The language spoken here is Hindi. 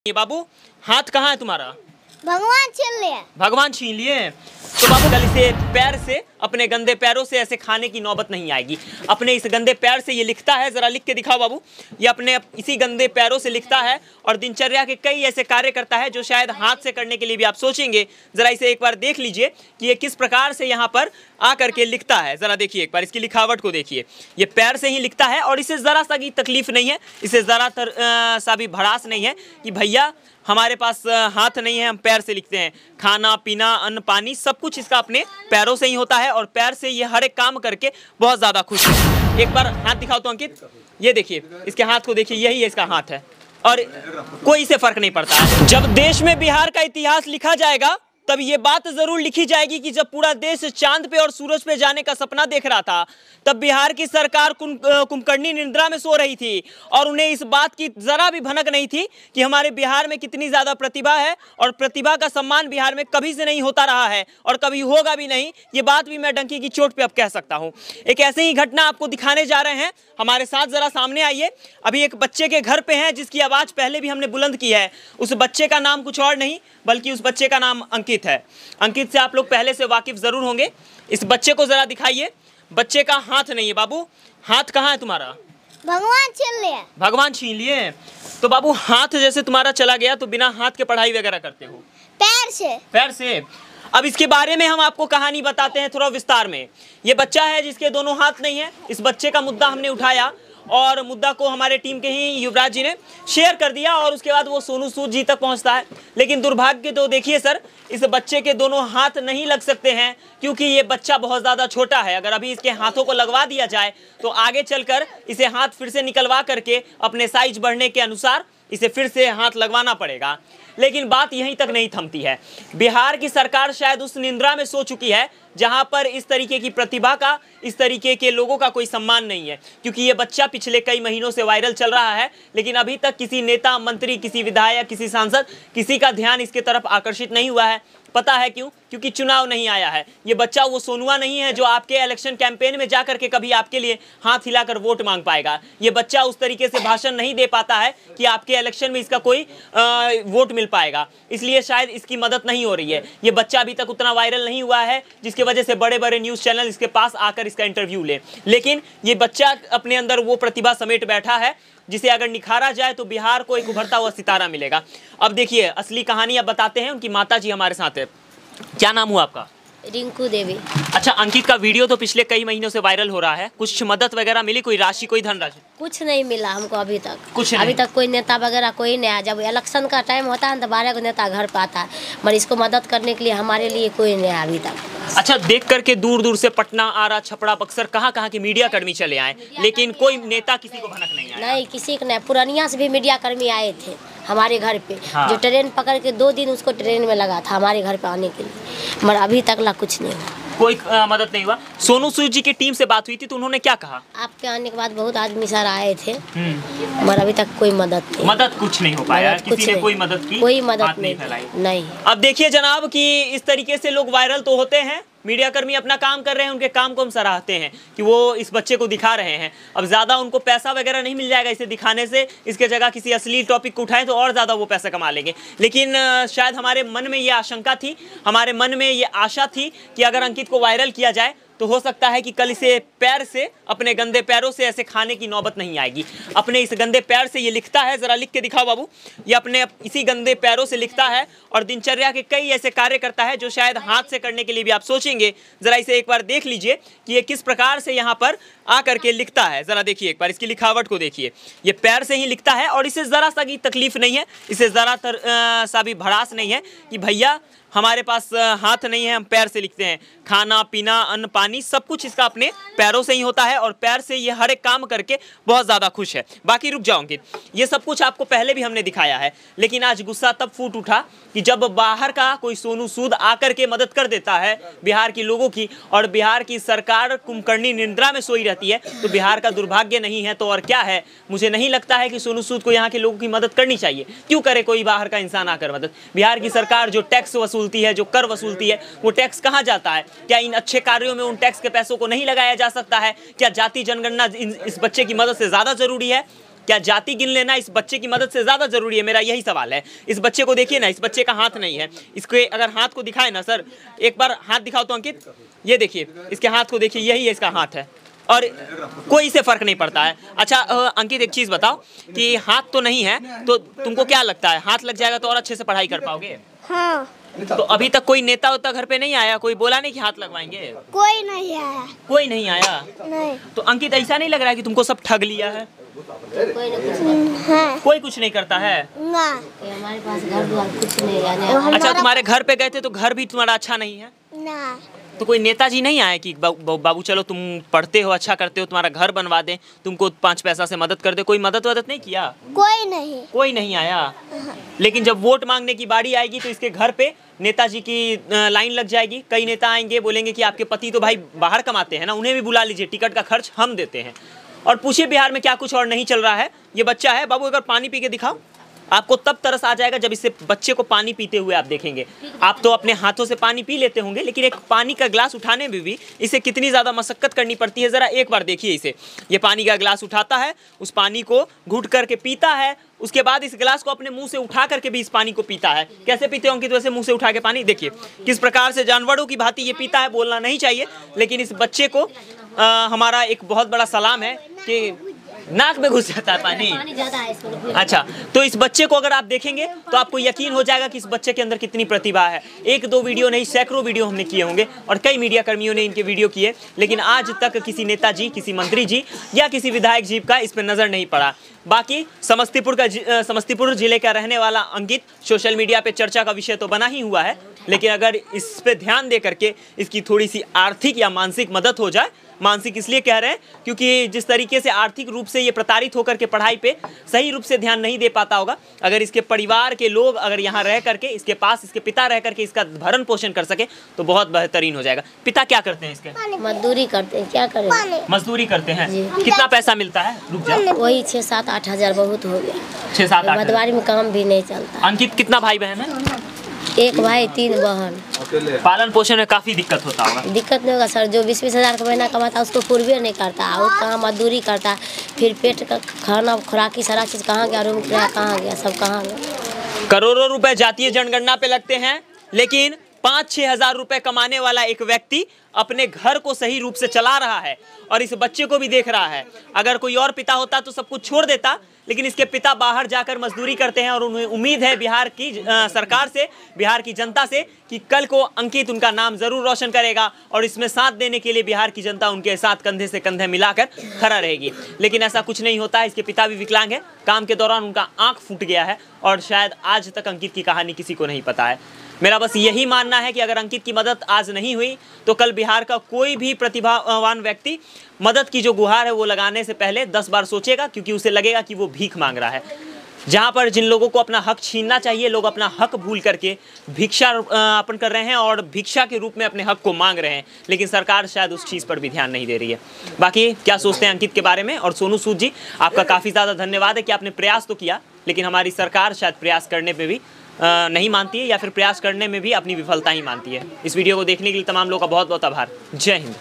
ये बाबू, हाथ कहाँ है तुम्हारा? भगवान छीन लिए। भगवान छीन लिए। तो बाबू कल इसे पैर से, अपने गंदे पैरों से ऐसे खाने की नौबत नहीं आएगी। अपने इस गंदे पैर से ये लिखता है, जरा लिख के दिखाओ बाबू। ये अपने इसी गंदे पैरों से लिखता है और दिनचर्या के कई ऐसे कार्य करता है जो शायद हाथ से करने के लिए भी आप सोचेंगे। जरा इसे एक बार देख लीजिए कि ये किस प्रकार से यहाँ पर आकर के लिखता है। जरा देखिए एक बार इसकी लिखावट को देखिए। ये पैर से ही लिखता है और इसे जरा सा की तकलीफ नहीं है, इसे जरा सा भी भड़ास नहीं है कि भैया हमारे पास हाथ नहीं है, हम पैर से लिखते हैं। खाना पीना अन्न पानी सब कुछ इसका अपने पैरों से ही होता है और पैर से ये हर एक काम करके बहुत ज़्यादा खुश है। एक बार हाथ दिखाओ तो अंकित, ये देखिए इसके हाथ को देखिए, यही इसका हाथ है और कोई इसे फर्क नहीं पड़ता है। जब देश में बिहार का इतिहास लिखा जाएगा तब ये बात जरूर लिखी जाएगी कि जब पूरा देश चांद पे और सूरज पे जाने का सपना देख रहा था तब बिहार की सरकार कुंभकर्णी निद्रा में सो रही थी और उन्हें इस बात की जरा भी भनक नहीं थी कि हमारे बिहार में कितनी ज्यादा प्रतिभा है और प्रतिभा का सम्मान बिहार में कभी से नहीं होता रहा है और कभी होगा भी नहीं। ये बात भी मैं डंकी की चोट पे अब कह सकता हूँ। एक ऐसे ही घटना आपको दिखाने जा रहे हैं, हमारे साथ जरा सामने आइए। अभी एक बच्चे के घर पे हैं जिसकी आवाज पहले भी हमने बुलंद की है। उस बच्चे का नाम कुछ और नहीं बल्कि उस बच्चे का नाम अंकित है। अंकित से आप लोग पहले से वाकिफ जरूर होंगे। इस बच्चे को जरा दिखाइए। बच्चे का हाथ नहीं है बाबू, हाथ कहाँ है तुम्हारा? भगवान छीन लिए। भगवान छीन लिए। तो बाबू हाथ जैसे तुम्हारा चला गया तो बिना हाथ के पढ़ाई वगैरह करते हो? पैर से। पैर से। अब इसके बारे में हम आपको कहानी बताते हैं थोड़ा विस्तार में। ये बच्चा है जिसके दोनों हाथ नहीं है। इस बच्चे का मुद्दा हमने उठाया और मुद्दा को हमारे टीम के ही युवराज जी ने शेयर कर दिया और उसके बाद वो सोनू सूद जी तक पहुंचता है। लेकिन दुर्भाग्य तो देखिए सर, इस बच्चे के दोनों हाथ नहीं लग सकते हैं क्योंकि ये बच्चा बहुत ज़्यादा छोटा है। अगर अभी इसके हाथों को लगवा दिया जाए तो आगे चलकर इसे हाथ फिर से निकलवा करके अपने साइज बढ़ने के अनुसार इसे फिर से हाथ लगवाना पड़ेगा। लेकिन बात यहीं तक नहीं थमती है। बिहार की सरकार शायद उस निंद्रा में सो चुकी है जहां पर इस तरीके की प्रतिभा का, इस तरीके के लोगों का कोई सम्मान नहीं है। क्योंकि ये बच्चा पिछले कई महीनों से वायरल चल रहा है लेकिन अभी तक किसी नेता, मंत्री, किसी विधायक, किसी सांसद, किसी का ध्यान इसके तरफ आकर्षित नहीं हुआ है। पता है क्यों? क्योंकि चुनाव नहीं आया है। ये बच्चा वो सोनुआ नहीं है जो आपके इलेक्शन कैंपेन में जाकर के कभी आपके लिए हाथ हिलाकर वोट मांग पाएगा। ये बच्चा उस तरीके से भाषण नहीं दे पाता है कि आपके इलेक्शन में इसका कोई वोट मिल पाएगा, इसलिए शायद इसकी मदद नहीं हो रही है। ये बच्चा अभी तक उतना वायरल नहीं हुआ है जिसकी वजह से बड़े बड़े न्यूज़ चैनल इसके पास आकर इसका इंटरव्यू ले। लेकिन ये बच्चा अपने अंदर वो प्रतिभा समेट बैठा है जिसे अगर निखारा जाए तो बिहार को एक उभरता हुआ सितारा मिलेगा। अब देखिए असली कहानी अब बताते हैं। उनकी माता जी हमारे साथ है। क्या नाम हुआ आपका? रिंकू देवी। अच्छा, अंकित का वीडियो तो पिछले कई महीनों से वायरल हो रहा है। कुछ मदद वगैरह मिली? कोई राशि, कोई धनराशि? कुछ नहीं मिला हमको अभी तक। कुछ नहीं? अभी तक कोई नेता वगैरह कोई नहीं आया। जब इलेक्शन का टाइम होता है तो 12 को नेता घर पे आता है, मगर इसको मदद करने के लिए हमारे लिए कोई नहीं आया अभी तक। अच्छा, देख करके दूर दूर से पटना, आरा, छपरा, बक्सर, कहाँ कहाँ के मीडिया कर्मी चले आए लेकिन कोई नेता किसी को भनक नहीं आया। नहीं, किसी को नहीं। पुरानिया से भी मीडिया कर्मी आए थे हमारे घर पे। हाँ। जो ट्रेन पकड़ के 2 दिन उसको ट्रेन में लगा था हमारे घर पे आने के लिए, मगर अभी तक ला कुछ नहीं हुआ। कोई मदद नहीं हुआ। सोनू सूद जी की टीम से बात हुई थी तो उन्होंने क्या कहा? आपके आने के बाद बहुत आदमी सर आए थे मगर अभी तक कोई मदद नहीं। मदद कुछ नहीं हो पाया, किसी ने कोई मदद की, कोई मदद नहीं फैलाई। नहीं। अब देखिए जनाब कि इस तरीके से लोग वायरल तो होते हैं, मीडिया कर्मी अपना काम कर रहे हैं, उनके काम को हम सराहते हैं कि वो इस बच्चे को दिखा रहे हैं। अब ज़्यादा उनको पैसा वगैरह नहीं मिल जाएगा इसे दिखाने से, इसके जगह किसी असली टॉपिक को उठाएं तो और ज़्यादा वो पैसा कमा लेंगे। लेकिन शायद हमारे मन में ये आशंका थी, हमारे मन में ये आशा थी कि अगर अंकित को वायरल किया जाए तो हो सकता है कि कल इसे पैर से, अपने गंदे पैरों से ऐसे खाने की नौबत नहीं आएगी। अपने इस गंदे पैर से ये लिखता है, जरा लिख के दिखाओ बाबू। ये अपने इसी गंदे पैरों से लिखता है और दिनचर्या के कई ऐसे कार्य करता है जो शायद हाथ से करने के लिए भी आप सोचेंगे। जरा इसे एक बार देख लीजिए कि ये किस प्रकार से यहाँ पर आकर के लिखता है। जरा देखिए एक बार इसकी लिखावट को देखिए। ये पैर से ही लिखता है और इसे जरा सा की तकलीफ नहीं है, इसे जरा सा भी भड़ास नहीं है कि भैया हमारे पास हाथ नहीं है, हम पैर से लिखते हैं। खाना पीना अन्न पानी सब कुछ इसका अपने पैरों से ही होता है और पैर से ये हर एक काम करके बहुत ज़्यादा खुश है। बाकी रुक जाओगे, ये सब कुछ आपको पहले भी हमने दिखाया है लेकिन आज गुस्सा तब फूट उठा कि जब बाहर का कोई सोनू सूद आकर के मदद कर देता है बिहार के लोगों की और बिहार की सरकार कुंभकर्णी निद्रा में सोई रहती है तो बिहार का दुर्भाग्य नहीं है तो और क्या है। मुझे नहीं लगता है कि सोनू सूद को यहाँ के लोगों की मदद करनी चाहिए। क्यों करे कोई बाहर का इंसान आकर मदद? बिहार की सरकार जो टैक्स वसूलती है, जो कर वसूलती है, वो टैक्स कहाँ जाता है? क्या इन अच्छे कार्यों में उन टैक्स के पैसों को नहीं लगाया जा सकता है? क्या जाति जनगणना इस बच्चे की मदद से ज़्यादा जरूरी है? क्या जाति गिन लेना इस बच्चे की मदद से ज़्यादा ज़रूरी है? मेरा यही सवाल है। इस बच्चे को देखिए ना, इस बच्चे का हाथ नहीं है। इसके अगर हाथ को दिखाए ना सर, एक बार हाथ दिखाओ तो अंकित, ये देखिए इसके हाथ को देखिए, यही है इसका हाथ है और कोई इसे फर्क नहीं पड़ता है। अच्छा अंकित एक चीज़ बताओ कि हाथ तो नहीं है तो तुमको क्या लगता है हाथ लग जाएगा तो और अच्छे से पढ़ाई कर पाओगे? हाँ। तो अभी तक कोई नेता उता घर पे नहीं आया, कोई बोला नहीं कि हाथ लगवाएंगे? कोई नहीं आया। कोई नहीं आया? नहीं। तो अंकित ऐसा नहीं लग रहा है कि तुमको सब ठग लिया है? कोई ना कुछ नहीं, हाँ। कोई कुछ नहीं करता है? ना। ये हमारे पास घर द्वार कुछ नहीं है। अच्छा तुम्हारे घर पे गए थे तो घर भी तुम्हारा अच्छा नहीं है? ना। तो कोई नेताजी नहीं आए कि बाबू चलो तुम पढ़ते हो, अच्छा करते हो, तुम्हारा घर बनवा दें, तुमको 5 पैसा से मदद कर दे? कोई मदद नहीं किया? कोई नहीं। कोई नहीं आया। लेकिन जब वोट मांगने की बारी आएगी तो इसके घर पे नेताजी की लाइन लग जाएगी। कई नेता आएंगे, बोलेंगे कि आपके पति तो भाई बाहर कमाते हैं ना, उन्हें भी बुला लीजिए, टिकट का खर्च हम देते हैं। और पूछिए बिहार में क्या कुछ और नहीं चल रहा है। ये बच्चा है, बाबू अगर पानी पी के दिखाओ, आपको तब तरस आ जाएगा जब इसे बच्चे को पानी पीते हुए आप देखेंगे। आप तो अपने हाथों से पानी पी लेते होंगे, लेकिन एक पानी का गिलास उठाने में भी इसे कितनी ज़्यादा मशक्कत करनी पड़ती है। ज़रा एक बार देखिए इसे, ये पानी का गिलास उठाता है, उस पानी को घूट करके पीता है, उसके बाद इस गिलास को अपने मुंह से उठा करके भी इस पानी को पीता है। कैसे पीते होंगे? तो वैसे मुंह से उठा के पानी, देखिए किस प्रकार से जानवरों की भांति ये पीता है। बोलना नहीं चाहिए, लेकिन इस बच्चे को हमारा एक बहुत बड़ा सलाम है कि नाक में घुस जाता है पानी ज्यादा है इसमें। अच्छा, तो इस बच्चे को अगर आप देखेंगे तो आपको यकीन हो जाएगा कि इस बच्चे के अंदर कितनी प्रतिभा है। 1-2 वीडियो नहीं, सैकड़ों वीडियो हमने किए होंगे और कई मीडिया कर्मियों ने इनके वीडियो किए, लेकिन आज तक किसी नेताजी, किसी मंत्री जी या किसी विधायक जी का इस पर नज़र नहीं पड़ा। बाकी समस्तीपुर जिले का रहने वाला अंकित सोशल मीडिया पे चर्चा का विषय तो बना ही हुआ है, लेकिन अगर इस पे ध्यान दे करके इसकी थोड़ी सी आर्थिक या मानसिक मदद हो जाए, मानसिक इसलिए कह रहे हैं क्योंकि जिस तरीके से आर्थिक रूप से ये प्रताड़ित होकर के पढ़ाई पे सही रूप से ध्यान नहीं दे पाता होगा, अगर इसके परिवार के लोग अगर यहाँ रह करके इसके पास इसके पिता रह करके इसका भरण पोषण कर सके तो बहुत बेहतरीन हो जाएगा। पिता क्या करते हैं इसके? मजदूरी करते हैं, क्या करें? मजदूरी करते हैं। कितना पैसा मिलता है? रुक जाओ, वही 6-7-8 हजार बहुत हो गया। 6-7-8 भदवारी में काम भी नहीं चलता। अंकित कितना भाई बहन है? 1 भाई 3 बहन। पालन पोषण में काफी दिक्कत होता होगा? दिक्कत नहीं होगा सर, जो 20-20 हजार का महीना कमाता है उसको पूर्वे नहीं करता, और कहाँ मजदूरी करता है, फिर पेट का खाना खुराकी सारा चीज़ कहाँ गया, रूम किराया कहाँ गया, सब कहाँ गया। करोड़ों रुपए जातीय जनगणना पे लगते हैं, लेकिन 5-6 हजार रुपए कमाने वाला एक व्यक्ति अपने घर को सही रूप से चला रहा है और इस बच्चे को भी देख रहा है। अगर कोई और पिता होता तो सब कुछ छोड़ देता, लेकिन इसके पिता बाहर जाकर मजदूरी करते हैं और उन्हें उम्मीद है बिहार की सरकार से, बिहार की जनता से कि कल को अंकित उनका नाम जरूर रोशन करेगा और इसमें साथ देने के लिए बिहार की जनता उनके साथ कंधे से कंधे मिलाकर खड़ा रहेगी। लेकिन ऐसा कुछ नहीं होता है। इसके पिता भी विकलांग है, काम के दौरान उनका आँख फूट गया है और शायद आज तक अंकित की कहानी किसी को नहीं पता है। मेरा बस यही मानना है कि अगर अंकित की मदद आज नहीं हुई तो कल बिहार का कोई भी प्रतिभावान व्यक्ति मदद की जो गुहार है वो लगाने से पहले 10 बार सोचेगा, क्योंकि उसे लगेगा कि वो भीख मांग रहा है। जहाँ पर जिन लोगों को अपना हक छीनना चाहिए, लोग अपना हक भूल करके भिक्षा अर्पण कर रहे हैं और भिक्षा के रूप में अपने हक को मांग रहे हैं, लेकिन सरकार शायद उस चीज़ पर भी ध्यान नहीं दे रही है। बाकी क्या सोचते हैं अंकित के बारे में? और सोनू सूद जी, आपका काफ़ी ज़्यादा धन्यवाद है कि आपने प्रयास तो किया, लेकिन हमारी सरकार शायद प्रयास करने पर भी नहीं मानती है या फिर प्रयास करने में भी अपनी विफलता ही मानती है। इस वीडियो को देखने के लिए तमाम लोगों का बहुत बहुत आभार। जय हिंद।